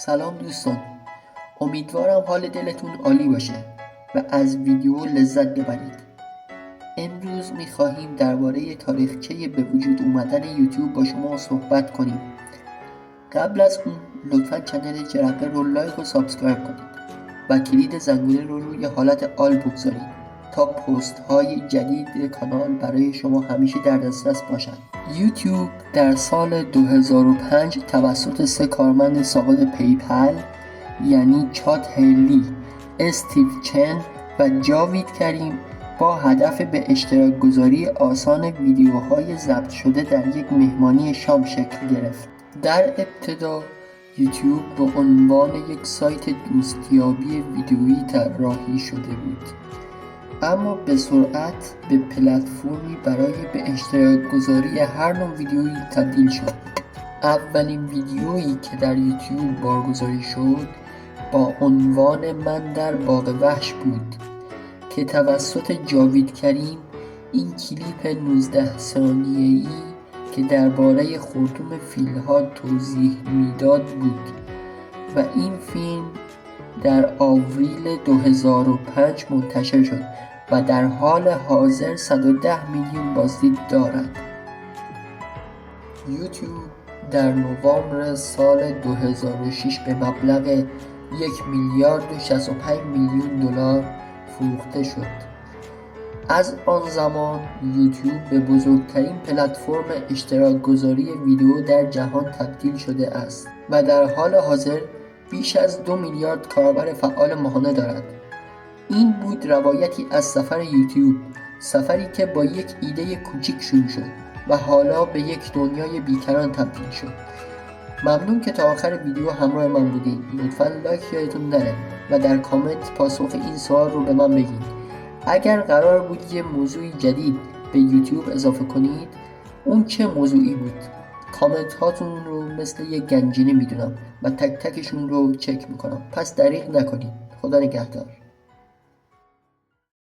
سلام دوستان، امیدوارم حال دلتون عالی باشه و از ویدیو لذت ببرید. امروز میخواهیم درباره تاریخچه به وجود اومدن یوتیوب با شما صحبت کنیم. قبل از اون لطفا کانال جرقه رو لایک و سابسکرایب کنید و کلید زنگوله رو روی حالت آل بگذارید تا پست های جدید کانال برای شما همیشه در دسترس باشد. یوتیوب در سال 2005 توسط 3 کارمند سابق پیپل یعنی چاد هیلی، استیو چن و جاوید کریم با هدف به اشتراک گذاری آسان ویدیوهای ضبط شده در یک مهمانی شام شکل گرفت. در ابتدا یوتیوب به عنوان یک سایت دوستیابی ویدیویی طراحی شده بود، اما به سرعت به پلتفرمی برای به اشتراک گذاری هر نوع ویدیویی تبدیل شد. اولین ویدیویی که در یوتیوب بارگذاری شد با عنوان من در باغ وحش بود که توسط جاوید کریم این کلیپ 19 ثانیه‌ای که درباره خرطوم فیل‌ها توضیح میداد بود و این فیلم در آوریل 2005 منتشر شد و در حال حاضر 110 میلیون بازدید دارد. یوتیوب در نوامبر سال 2006 به مبلغ 1,065,000,000 فروخته شد. از آن زمان یوتیوب به بزرگترین پلتفرم اشتراک گذاری ویدیو در جهان تبدیل شده است و در حال حاضر بیش از 2 میلیارد کاربر فعال ماهانه دارد. این بود روایتی از سفر یوتیوب، سفری که با یک ایده کوچیک شروع شد و حالا به یک دنیای بیکران تبدیل شد. ممنون که تا آخر ویدیو همراه من بودین. لطفاً لایک یادتون نره و در کامنت پاسخ این سوال رو به من بگین. اگر قرار بود یه موضوع جدید به یوتیوب اضافه کنید، اون چه موضوعی بود؟ کامنت هاتون رو مثل یک گنجینه میدونم و تک تکشون رو چک میکنم، پس دریغ نکنید. خدا نگهدار.